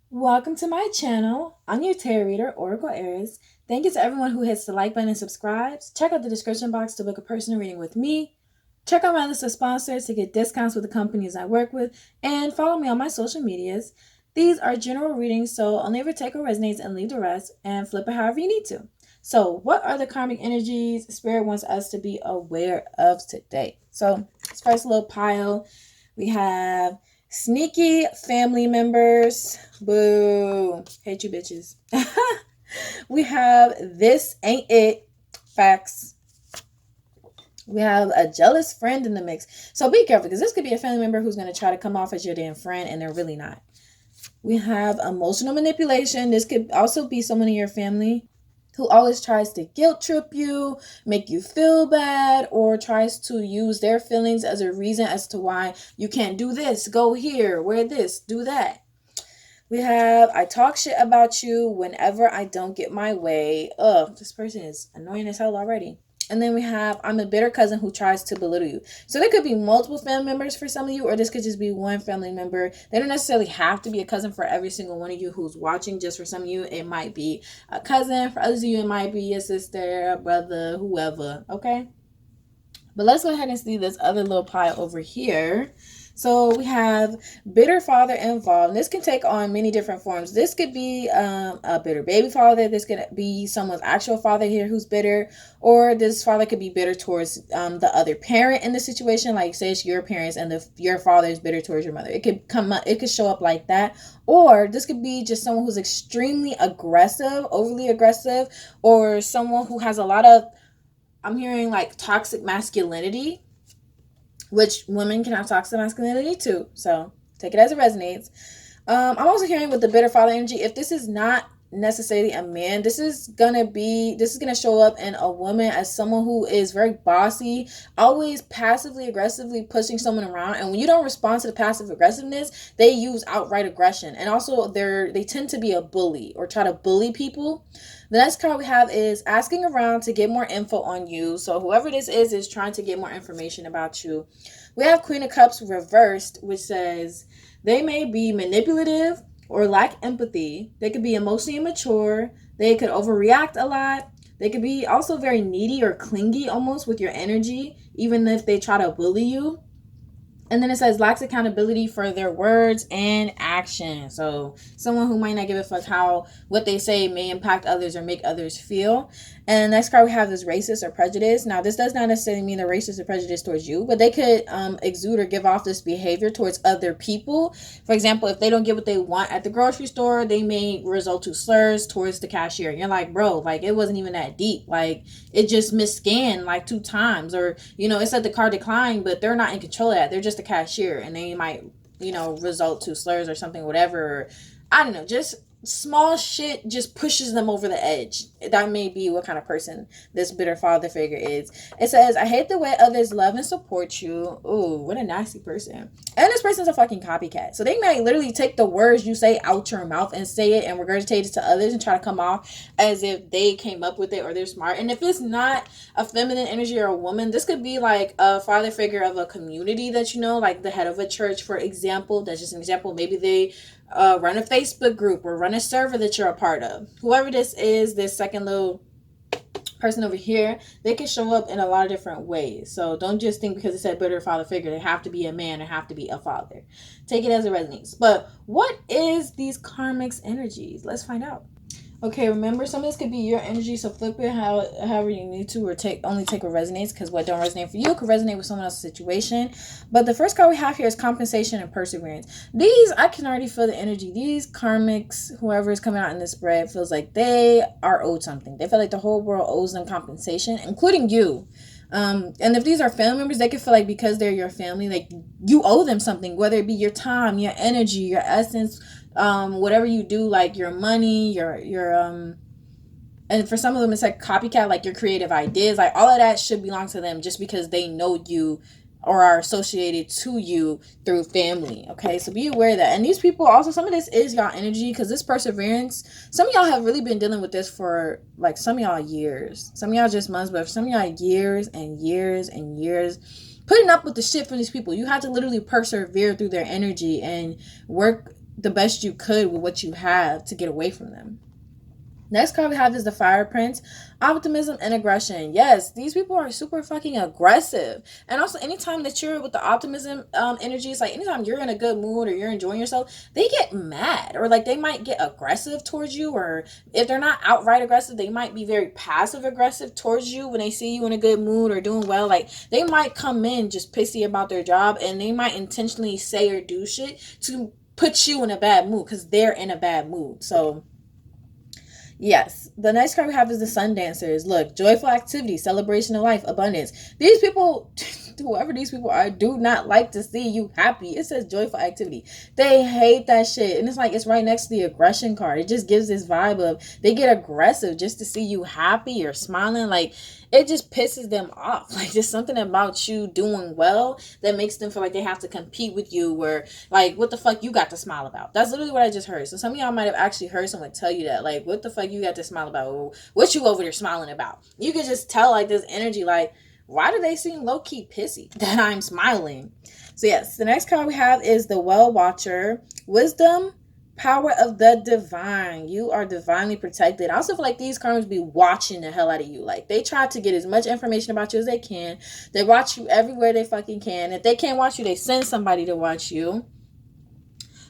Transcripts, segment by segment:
Welcome to my channel. I'm your tarot reader, Oracle Eris. Thank you to everyone who hits the like button and subscribes. Check out the description box to book a personal reading with me. Check out my list of sponsors to get discounts with the companies I work with. And follow me on my social medias. These are general readings, so only ever take what resonates and leave the rest, and flip it however you need to. So what are the karmic energies Spirit wants us to be aware of today? So this first little pile, we have sneaky family members. Boo. Hate you bitches. We have this ain't it. Facts. We have a jealous friend in the mix. So be careful, because this could be a family member who's going to try to come off as your damn friend and they're really not. We have emotional manipulation. This could also be someone in your family who always tries to guilt trip you, make you feel bad, or tries to use their feelings as a reason as to why you can't do this, go here, wear this, do that. We have, I talk shit about you whenever I don't get my way. Ugh, this person is annoying as hell already. And then we have, I'm a bitter cousin who tries to belittle you. So there could be multiple family members for some of you, or this could just be one family member. They don't necessarily have to be a cousin for every single one of you who's watching. Just for some of you, it might be a cousin. For others of you, it might be a sister, a brother, whoever, okay? But let's go ahead and see this other little pile over here. So we have bitter father involved. This can take on many different forms. This could be a bitter baby father. This could be someone's actual father here who's bitter. Or this father could be bitter towards the other parent in the situation. Like say it's your parents and your father is bitter towards your mother. It could come up, it could show up like that. Or this could be just someone who's extremely aggressive, overly aggressive, or someone who has a lot of, I'm hearing like toxic masculinity, which women can have toxic masculinity too. So take it as it resonates. I'm also hearing with the bitter father energy, if this is not necessarily a man, this is gonna show up in a woman as someone who is very bossy, always passively aggressively pushing someone around. And when you don't respond to the passive aggressiveness, they use outright aggression. And also they tend to be a bully or try to bully people. The next card we have is asking around to get more info on you. So whoever this is trying to get more information about you. We have Queen of Cups reversed, which says they may be manipulative or lack empathy. They could be emotionally immature. They could overreact a lot. They could be also very needy or clingy almost with your energy, even if they try to bully you. And then it says lacks accountability for their words and action. So someone who might not give a fuck how what they say may impact others or make others feel. And the next card we have is racist or prejudice. Now this does not necessarily mean they're racist or prejudiced towards you, but they could exude or give off this behavior towards other people. For example, if they don't get what they want at the grocery store, they may result to slurs towards the cashier. And you're like, bro, like it wasn't even that deep. Like it just misscanned like 2 times, or it said the card declined, but they're not in control of that. They're just a cashier, and they might result to slurs or something, whatever. I don't know, just small shit just pushes them over the edge. That may be what kind of person this bitter father figure is. It says, I hate the way others love and support you. Ooh, what a nasty person. And this person's a fucking copycat. So they might literally take the words you say out your mouth and say it and regurgitate it to others and try to come off as if they came up with it or they're smart. And if it's not a feminine energy or a woman, this could be like a father figure of a community that like the head of a church, for example. That's just an example. Maybe they run a Facebook group or run a server that you're a part of. Whoever this is, this second little person over here, they can show up in a lot of different ways. So don't just think because it said bitter father figure, they have to be a man or have to be a father. Take it as it resonates. But what is these karmics energies? Let's find out. Okay, remember, some of this could be your energy, so flip it however you need to, or only take what resonates, because what don't resonate for you could resonate with someone else's situation. But the first card we have here is compensation and perseverance. These, I can already feel the energy. These karmics, whoever is coming out in this spread, feels like they are owed something. They feel like the whole world owes them compensation, including you. And if these are family members, they could feel like because they're your family, like you owe them something, whether it be your time, your energy, your essence, whatever you do, like your money, your and for some of them it's like copycat, like your creative ideas, like all of that should belong to them just because they know you or are associated to you through family. Okay, so be aware of that. And these people also, some of this is y'all energy, because this perseverance, some of y'all have really been dealing with this for like some of y'all years, some of y'all just months, but for some of y'all years and years and years, putting up with the shit from these people. You have to literally persevere through their energy and work the best you could with what you have to get away from them. Next card we have is the Fire Prince. Optimism and aggression. Yes, these people are super fucking aggressive. And also, anytime that you're with the optimism energy, it's like anytime you're in a good mood or you're enjoying yourself, they get mad, or like they might get aggressive towards you, or if they're not outright aggressive, they might be very passive aggressive towards you when they see you in a good mood or doing well. Like they might come in just pissy about their job, and they might intentionally say or do shit to put you in a bad mood because they're in a bad mood. So yes, the next card we have is the Sun Dancers. Look, joyful activity, celebration of life, abundance. These people, whoever these people are, do not like to see you happy. It says joyful activity. They hate that shit. And it's like, it's right next to the aggression card. It just gives this vibe of they get aggressive just to see you happy or smiling. Like, it just pisses them off. Like, there's something about you doing well that makes them feel like they have to compete with you, where like, what the fuck you got to smile about? That's literally what I just heard. So some of y'all might have actually heard someone tell you that, like, what the fuck you got to smile about? What you over there smiling about? You can just tell, like, this energy, like, why do they seem low-key pissy that I'm smiling? So yes, the next card we have is the Well Watcher. Wisdom, power of the divine. You are divinely protected. I also feel like these karmas be watching the hell out of you. Like, they try to get as much information about you as they can. They watch you everywhere they fucking can. If they can't watch you, they send somebody to watch you,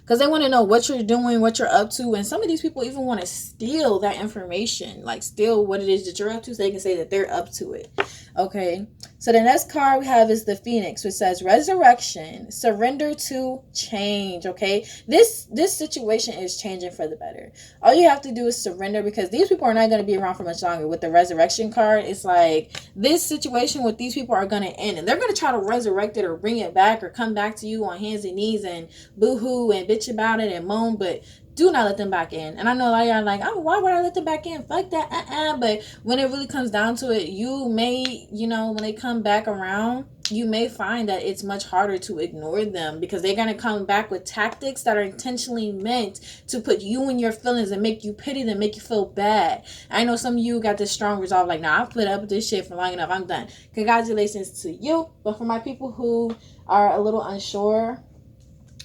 because they want to know what you're doing, what you're up to. And some of these people even want to steal that information, like steal what it is that you're up to, so they can say that they're up to it. Okay, so the next card we have is the Phoenix, which says resurrection, surrender to change. Okay, this situation is changing for the better. All you have to do is surrender, because these people are not going to be around for much longer. With the resurrection card, it's like this situation with these people are going to end, and they're going to try to resurrect it or bring it back or come back to you on hands and knees and boo-hoo and bitch about it and moan, but do not let them back in. And I know a lot of y'all are like, oh, why would I let them back in? Fuck that. But when it really comes down to it, you may, when they come back around, you may find that it's much harder to ignore them, because they're going to come back with tactics that are intentionally meant to put you in your feelings and make you pity them, make you feel bad. I know some of you got this strong resolve, like, nah, I've put up with this shit for long enough, I'm done. Congratulations to you. But for my people who are a little unsure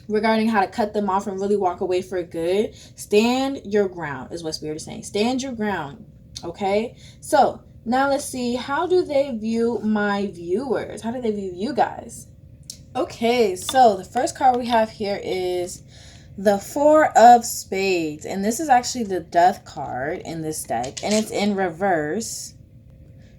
regarding how to cut them off and really walk away for good, stand your ground is what Spirit is saying. Stand your ground. Okay, so now let's see, how do they view my viewers? How do they view you guys? Okay, so the first card we have here is the Four of Spades, and this is actually the Death card in this deck, and it's in reverse,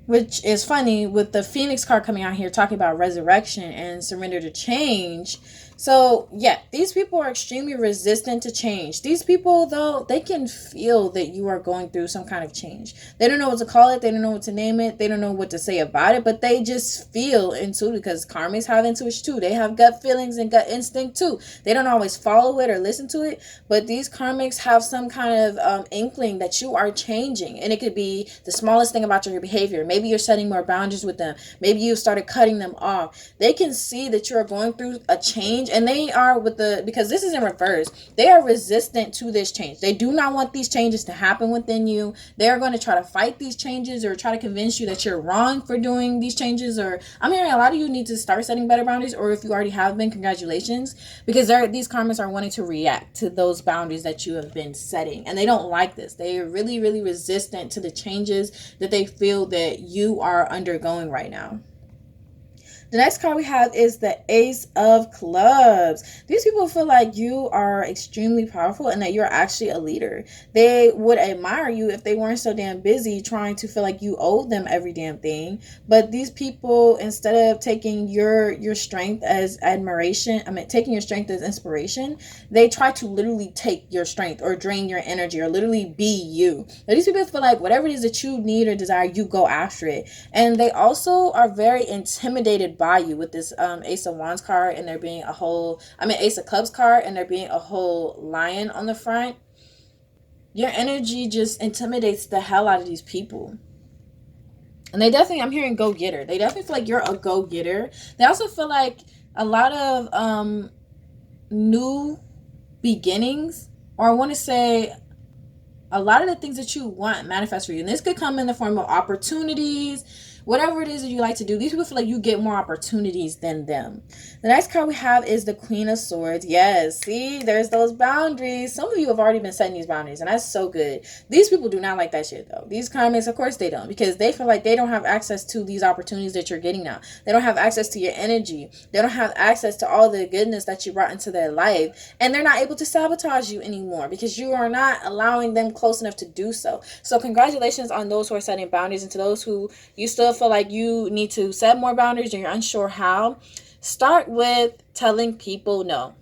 which is funny with the Phoenix card coming out here talking about resurrection and surrender to change. So yeah, these people are extremely resistant to change. These people, though, they can feel that you are going through some kind of change. They don't know what to call it. They don't know what to name it. They don't know what to say about it, but they just feel intuitive, because karmics have intuition too. They have gut feelings and gut instinct too. They don't always follow it or listen to it, but these karmics have some kind of inkling that you are changing. And it could be the smallest thing about your behavior. Maybe you're setting more boundaries with them. Maybe you started cutting them off. They can see that you're going through a change, and they are because this is in reverse, they are resistant to this change. They do not want these changes to happen within you. They're going to try to fight these changes, or try to convince you that you're wrong for doing these changes. Or I'm hearing a lot of you need to start setting better boundaries, or if you already have been, congratulations, because these karmas are wanting to react to those boundaries that you have been setting, and they don't like this. They are really, really resistant to the changes that they feel that you are undergoing right now. The next card we have is the Ace of Clubs. These people feel like you are extremely powerful and that you're actually a leader. They would admire you if they weren't so damn busy trying to feel like you owed them every damn thing. But these people, instead of taking your strength as taking your strength as inspiration, they try to literally take your strength or drain your energy or literally be you. Now, these people feel like whatever it is that you need or desire, you go after it. And they also are very intimidated by you with this Ace of Wands card, and there being Ace of Cups card, and there being a whole lion on the front. Your energy just intimidates the hell out of these people. And they definitely, I'm hearing go-getter. They definitely feel like you're a go-getter. They also feel like a lot of new beginnings, or I want to say a lot of the things that you want manifest for you. And this could come in the form of opportunities, whatever it is that you like to do, these people feel like you get more opportunities than them. The next card we have is the Queen of Swords. Yes, see, there's those boundaries. Some of you have already been setting these boundaries, and that's so good. These people do not like that shit, though. These karmics, of course they don't, because they feel like they don't have access to these opportunities that you're getting now. They don't have access to your energy. They don't have access to all the goodness that you brought into their life, and they're not able to sabotage you anymore because you are not allowing them close enough to do so. So congratulations on those who are setting boundaries, and to those who you still feel like you need to set more boundaries and you're unsure how. Start with telling people no.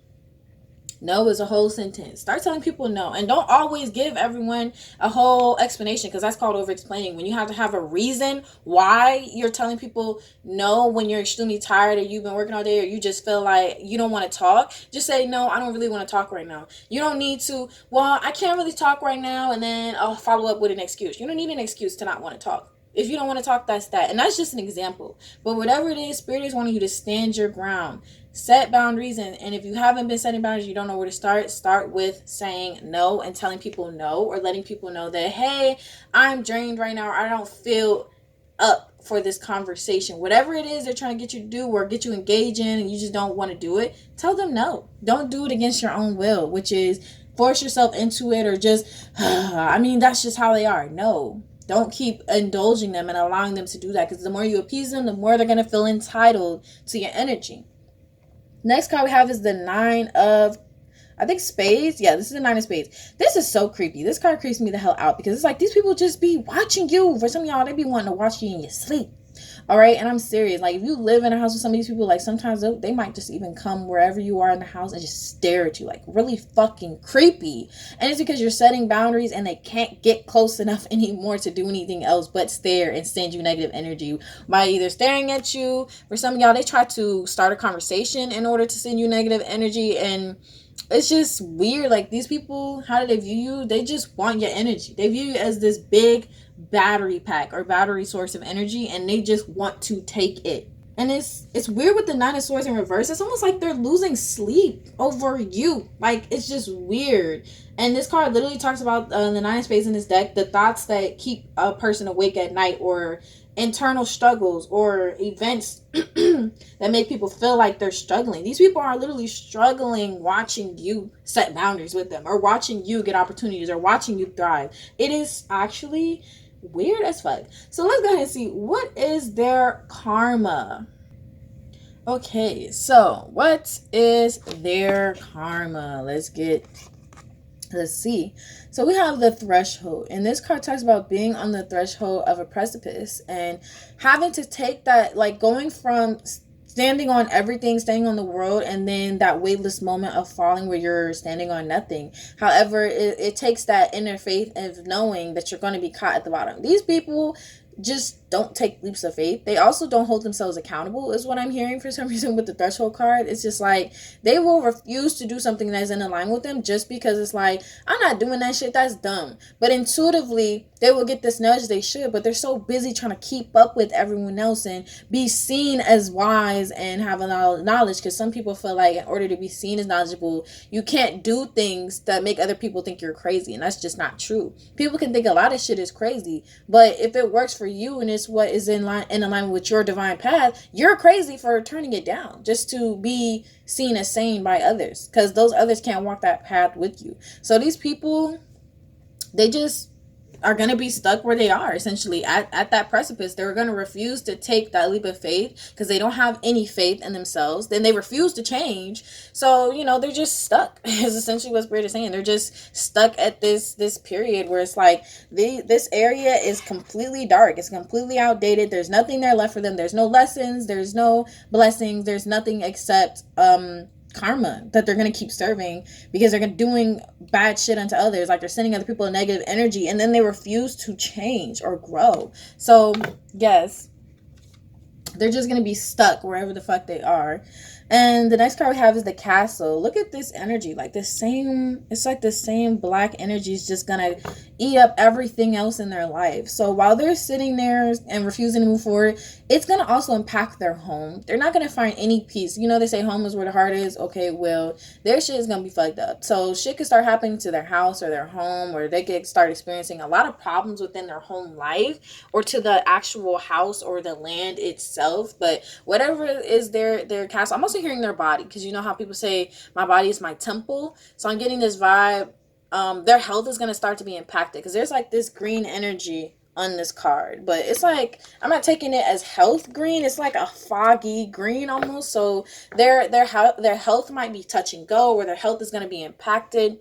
No is a whole sentence. Start telling people no. And don't always give everyone a whole explanation, because that's called over-explaining. When you have to have a reason why you're telling people no when you're extremely tired or you've been working all day or you just feel like you don't want to talk, just say, no, I don't really want to talk right now. You don't need to, well, I can't really talk right now, and then I'll follow up with an excuse. You don't need an excuse to not want to talk. If you don't want to talk, that's that. And that's just an example. But whatever it is, Spirit is wanting you to stand your ground. Set boundaries. And if you haven't been setting boundaries, you don't know where to start with saying no and telling people no, or letting people know that, hey, I'm drained right now, or I don't feel up for this conversation. Whatever it is they're trying to get you to do or get you engaged in and you just don't want to do it, tell them no. Don't do it against your own will, which is force yourself into it or just, I mean, that's just how they are. No. Don't keep indulging them and allowing them to do that, because the more you appease them, the more they're going to feel entitled to your energy. Next card we have is the Nine of, I think, Spades. Yeah, this is the Nine of Spades. This is so creepy. This card creeps me the hell out, because it's like these people just be watching you. For some of y'all, they be wanting to watch you in your sleep. All right, and I'm serious. Like, if you live in a house with some of these people, like, sometimes they might just even come wherever you are in the house and just stare at you, like, really fucking creepy. And it's because you're setting boundaries and they can't get close enough anymore to do anything else but stare and send you negative energy by either staring at you. For some of y'all, they try to start a conversation in order to send you negative energy, and it's just weird. Like, these people, how do they view you? They just want your energy. They view you as this big battery pack or battery source of energy, and they just want to take it. And it's weird with the Nine of Swords in reverse. It's almost like they're losing sleep over you. Like, it's just weird. And this card literally talks about the Nine of Spades in this deck, the thoughts that keep a person awake at night, or internal struggles or events that make people feel like they're struggling. These people are literally struggling watching you set boundaries with them, or watching you get opportunities, or watching you thrive. It is actually weird as fuck. So let's go ahead and see, what is their karma? Okay, so what is their karma? Let's see. So we have the Threshold, and this card talks about being on the threshold of a precipice and having to take that, like, going from standing on everything, standing on the world, and then that weightless moment of falling where you're standing on nothing. However, it takes that inner faith of knowing that you're going to be caught at the bottom. These people just don't take leaps of faith. They also don't hold themselves accountable, is what I'm hearing for some reason with the Threshold card. It's just like they will refuse to do something that's in alignment with them just because it's like, I'm not doing that shit, that's dumb. But intuitively they will get this nudge they should, but they're so busy trying to keep up with everyone else and be seen as wise and have a lot of knowledge, because some people feel like in order to be seen as knowledgeable, you can't do things that make other people think you're crazy, and that's just not true. People can think a lot of shit is crazy, but if it works for you and it's what is in alignment with your divine path, you're crazy for turning it down just to be seen as sane by others, because those others can't walk that path with you. So these people, they just are going to be stuck where they are, essentially at that precipice. They're going to refuse to take that leap of faith because they don't have any faith in themselves. Then they refuse to change. So, you know, they're just stuck is essentially what Spirit is saying. They're just stuck at this period where it's like this area is completely dark. It's completely outdated. There's nothing there left for them. There's no lessons. There's no blessings. There's nothing except karma that they're going to keep serving, because they're doing bad shit unto others, like they're sending other people negative energy, and then they refuse to change or grow. So yes, they're just going to be stuck wherever the fuck they are. And the next card we have is the Castle. Look at this energy, like it's like the same black energy is just gonna eat up everything else in their life. So while they're sitting there and refusing to move forward, it's going to also impact their home. They're not going to find any peace. You know, they say home is where the heart is. Okay, well, their shit is going to be fucked up. So shit could start happening to their house or their home, or they could start experiencing a lot of problems within their home life or to the actual house or the land itself. But whatever is their castle, I'm also hearing their body, because you know how people say my body is my temple. So I'm getting this vibe. Their health is going to start to be impacted, because there's like this green energy on this card, but it's like I'm not taking it as health green. It's like a foggy green almost. So their health might be touch and go, or their health is going to be impacted.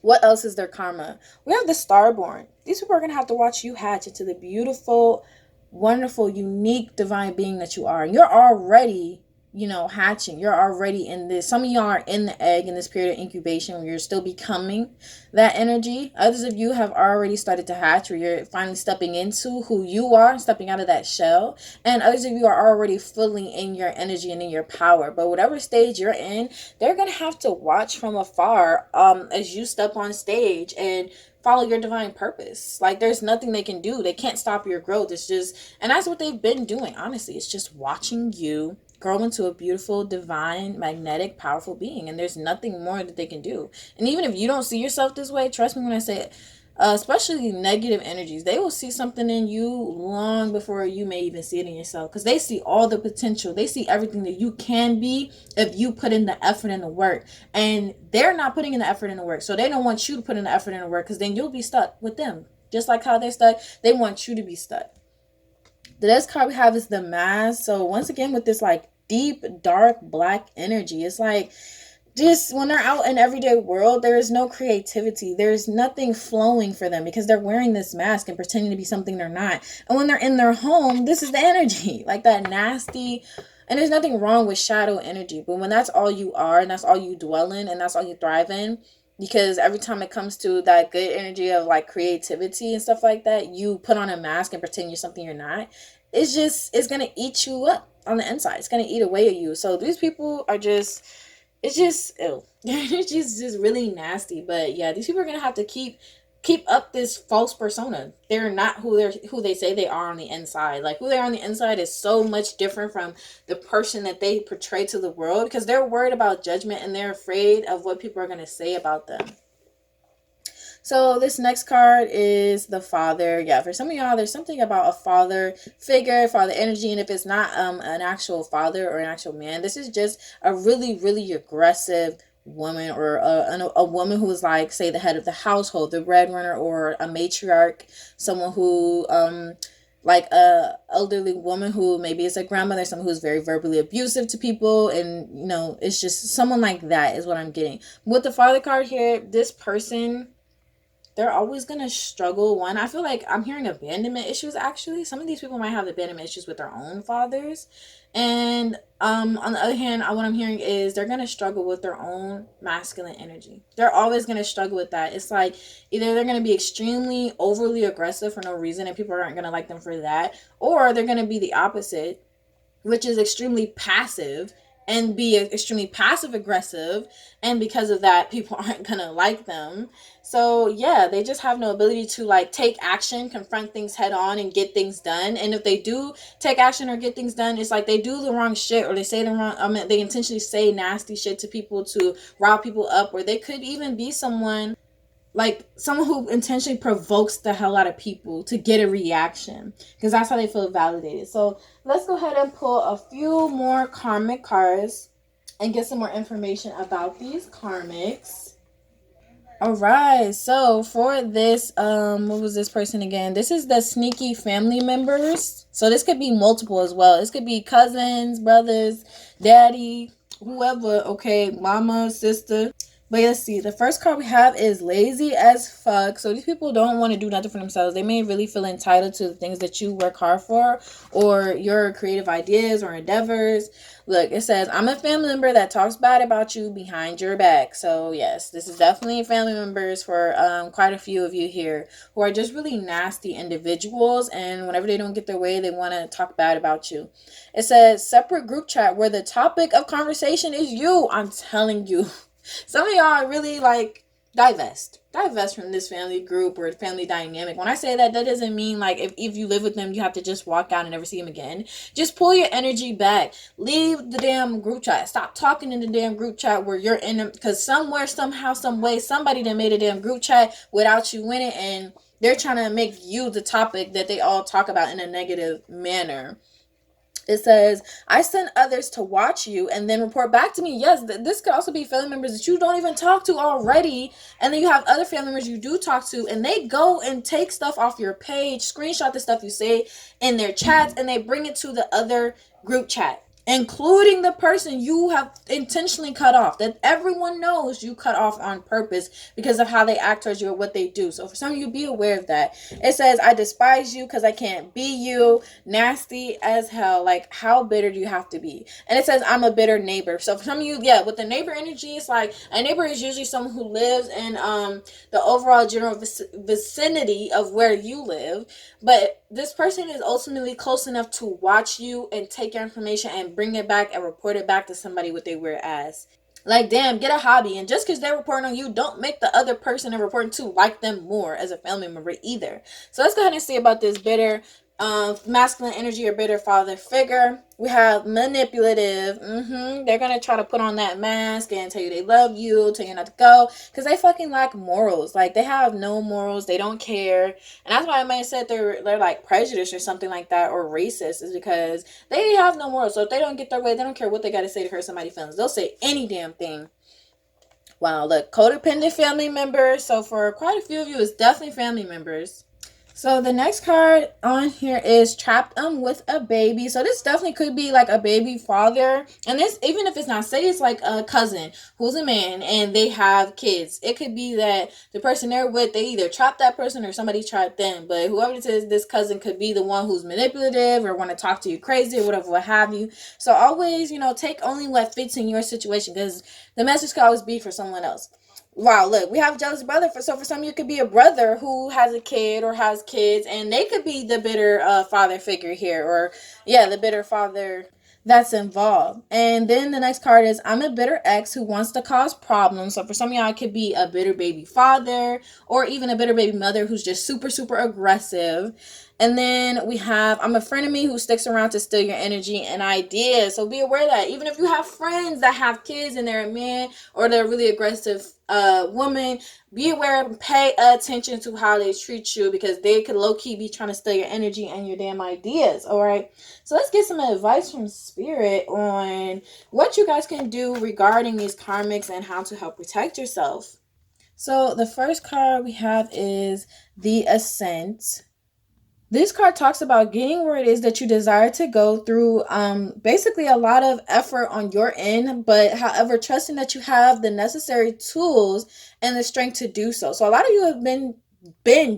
What else is their karma? We have the Starborn. These people are going to have to watch you hatch into the beautiful, wonderful, unique, divine being that you are. You're already, you know, hatching. You're already in this. Some of y'all are in the egg in this period of incubation where you're still becoming that energy. Others of you have already started to hatch, where you're finally stepping into who you are, stepping out of that shell. And others of you are already fully in your energy and in your power. But whatever stage you're in, they're going to have to watch from afar as you step on stage and follow your divine purpose. Like, there's nothing they can do. They can't stop your growth. It's just, and that's what they've been doing, honestly. It's just watching you grow into a beautiful, divine, magnetic, powerful being. And there's nothing more that they can do. And even if you don't see yourself this way, trust me when I say it, especially negative energies, they will see something in you long before you may even see it in yourself, because they see all the potential. They see everything that you can be if you put in the effort and the work. And they're not putting in the effort and the work, so they don't want you to put in the effort and the work, because then you'll be stuck with them. Just like how they're stuck, they want you to be stuck. The next card we have is the Mask. So once again, with this like deep, dark, black energy, it's like just when they're out in everyday world, there is no creativity. There's nothing flowing for them, because they're wearing this mask and pretending to be something they're not. And when they're in their home, this is the energy, like that nasty. And there's nothing wrong with shadow energy, but when that's all you are and that's all you dwell in and that's all you thrive in, because every time it comes to that good energy of like creativity and stuff like that, you put on a mask and pretend you're something you're not. It's gonna eat you up on the inside. It's gonna eat away at you. So these people are just, it's just ill. It's just really nasty. But yeah, these people are gonna have to keep up this false persona. They're not who they say they are on the inside. Like, who they are on the inside is so much different from the person that they portray to the world, because they're worried about judgment and they're afraid of what people are going to say about them. So this next card is the Father. Yeah, for some of y'all, there's something about a father figure, father energy. And if it's not an actual father or an actual man, this is just a really, really aggressive woman, or a woman who is like, say, the head of the household, the breadwinner, or a matriarch, someone who like a elderly woman who maybe is a grandmother, someone who's very verbally abusive to people, and you know, it's just someone like that is what I'm getting. With the Father card here, this person, they're always going to struggle. One, I feel like I'm hearing abandonment issues, actually. Some of these people might have abandonment issues with their own fathers. And on the other hand, what I'm hearing is they're going to struggle with their own masculine energy. They're always going to struggle with that. It's like either they're going to be extremely overly aggressive for no reason and people aren't going to like them for that, or they're going to be the opposite, which is extremely passive and be extremely passive aggressive, and because of that, people aren't gonna like them. So yeah, they just have no ability to like take action, confront things head on, and get things done. And if they do take action or get things done, it's like they do the wrong shit, or they say the wrong, they intentionally say nasty shit to people to rile people up, or they could even be someone who intentionally provokes the hell out of people to get a reaction, because that's how they feel validated. So let's go ahead and pull a few more karmic cards and get some more information about these karmics. All right, so for this, what was this person again? This is the sneaky family members. So this could be multiple as well. This could be cousins, brothers, daddy, whoever, okay, mama, sister. But let's see, the first card we have is lazy as fuck. So these people don't want to do nothing for themselves. They may really feel entitled to the things that you work hard for, or your creative ideas or endeavors. Look, it says, I'm a family member that talks bad about you behind your back. So yes, this is definitely family members for quite a few of you here, who are just really nasty individuals. And whenever they don't get their way, they want to talk bad about you. It says, separate group chat where the topic of conversation is you. I'm telling you. Some of y'all are really like, divest from this family group or family dynamic. When I say that, that doesn't mean like if you live with them you have to just walk out and never see them again. Just pull your energy back, leave the damn group chat, stop talking in the damn group chat where you're in them, because somewhere, somehow, some way, somebody that made a damn group chat without you in it, and they're trying to make you the topic that they all talk about in a negative manner. It says, I send others to watch you and then report back to me. Yes, this could also be family members that you don't even talk to already. And then you have other family members you do talk to, and they go and take stuff off your page, screenshot the stuff you say in their chats, and they bring it to the other group chat, including the person you have intentionally cut off, that everyone knows you cut off on purpose because of how they act towards you or what they do. So for some of you, be aware of that. It says, I despise you because I can't be you. Nasty as hell. Like, how bitter do you have to be? And it says, I'm a bitter neighbor. So for some of you, yeah, with the neighbor energy, it's like a neighbor is usually someone who lives in the overall general vicinity of where you live. But this person is ultimately close enough to watch you and take your information and bring it back and report it back to somebody with their weird ass. Like, damn, get a hobby. And just because they're reporting on you, don't make the other person they're reporting to like them more as a family member either. So let's go ahead and see about this bitter masculine energy or bitter father figure. We have manipulative. They're gonna try to put on that mask and tell you they love you, tell you not to go, because they fucking lack morals. Like, they have no morals, they don't care. And that's why I might have said they're like prejudiced or something like that, or racist, is because they have no morals. So if they don't get their way, they don't care what they gotta say to hurt somebody's feelings. They'll say any damn thing. Wow, look, codependent family members. So for quite a few of you, it's definitely family members. So the next card on here is trapped with a baby. So this definitely could be like a baby father. And this, even if it's not, say it's like a cousin who's a man and they have kids. It could be that the person they're with, they either trapped that person or somebody trapped them. But whoever it is, this cousin could be the one who's manipulative or want to talk to you crazy or whatever, what have you. So always, take only what fits in your situation, because the message could always be for someone else. Wow, look, we have a jealous brother. For some of you, it could be a brother who has a kid or has kids, and they could be the bitter father figure here, or the bitter father that's involved. And then the next card is, I'm a bitter ex who wants to cause problems. So for some of y'all, it could be a bitter baby father or even a bitter baby mother who's just super, super aggressive. And then we have, I'm a frenemy who sticks around to steal your energy and ideas. So be aware that even if you have friends that have kids and they're a man or they're really aggressive woman, be aware and pay attention to how they treat you, because they could low-key be trying to steal your energy and your damn ideas. All right, so let's get some advice from spirit on what you guys can do regarding these karmics and how to help protect yourself. So the first card we have is the Ascent. This card talks about getting where it is that you desire to go through basically a lot of effort on your end, but however, trusting that you have the necessary tools and the strength to do so. So a lot of you have been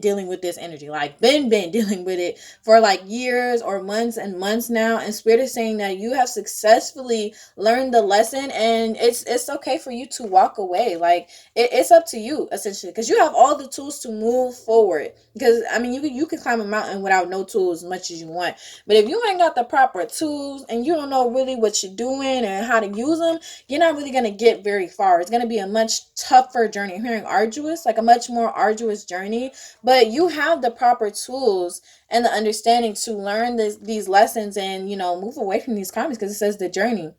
dealing with this energy, like been dealing with it for like years or months and months now, and spirit is saying that you have successfully learned the lesson, and it's okay for you to walk away. Like it's up to you essentially, because you have all the tools to move forward. Because I mean, you can climb a mountain without no tools as much as you want, but if you ain't got the proper tools and you don't know really what you're doing and how to use them, you're not really going to get very far. It's going to be a much tougher journey. I'm hearing arduous, like a much more arduous journey. But you have the proper tools and the understanding to learn these lessons and, move away from these comments, because it says the journey.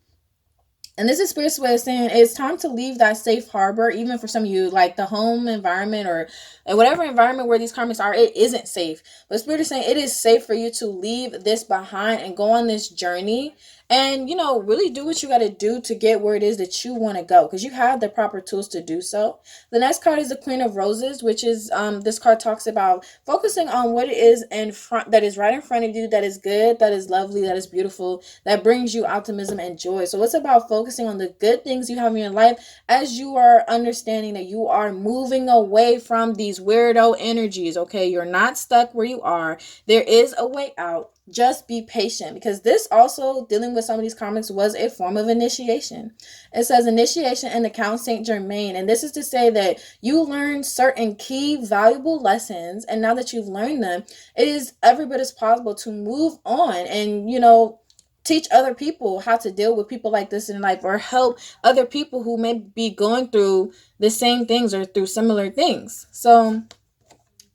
And this is Spirit's way of saying it's time to leave that safe harbor, even for some of you, like the home environment or whatever environment where these karmics are, it isn't safe. But Spirit is saying it is safe for you to leave this behind and go on this journey and, really do what you got to do to get where it is that you want to go, because you have the proper tools to do so. The next card is the Queen of Roses, which is, this card talks about focusing on what it is in front, that is right in front of you, that is good, that is lovely, that is beautiful, that brings you optimism and joy. So it's about focusing on the good things you have in your life as you are understanding that you are moving away from these weirdo energies, okay? You're not stuck where you are. There is a way out. Just be patient, because this also, dealing with some of these karmics, was a form of initiation. It says initiation in the Count Saint Germain, and this is to say that you learned certain key valuable lessons, and now that you've learned them, it is every bit as possible to move on and teach other people how to deal with people like this in life, or help other people who may be going through the same things or through similar things. So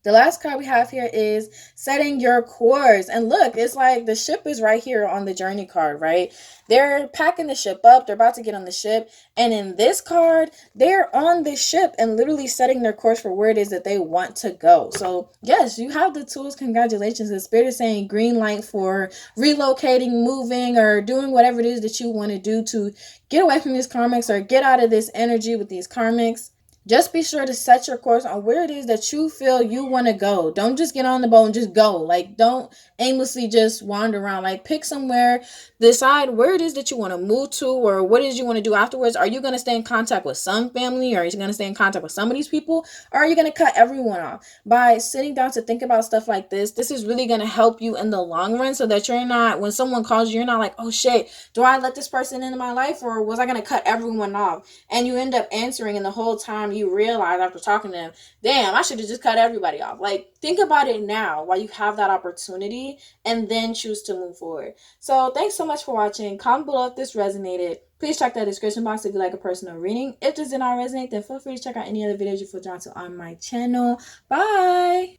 the last card we have here is setting your course. And look, it's like the ship is right here on the journey card, right? They're packing the ship up. They're about to get on the ship. And in this card, they're on the ship and literally setting their course for where it is that they want to go. So yes, you have the tools. Congratulations. The Spirit is saying green light for relocating, moving, or doing whatever it is that you want to do to get away from these karmics or get out of this energy with these karmics. Just be sure to set your course on where it is that you feel you want to go. Don't just get on the boat and just go. Like, don't aimlessly just wander around. Like, pick somewhere, decide where it is that you want to move to, or what it is you want to do afterwards. Are you going to stay in contact with some family, or are you going to stay in contact with some of these people, or are you going to cut everyone off? By sitting down to think about stuff like this is really going to help you in the long run, so that you're not, when someone calls you, you're not like, oh shit, do I let this person into my life, or was I going to cut everyone off? And you end up answering, and the whole time you realize after talking to them, damn, I should have just cut everybody off. Like, think about it now while you have that opportunity, and then choose to move forward. So thanks so much for watching. Comment below if this resonated. Please check that description box if you like a personal reading. If this did not resonate, then feel free to check out any other videos you feel drawn to on my channel. Bye.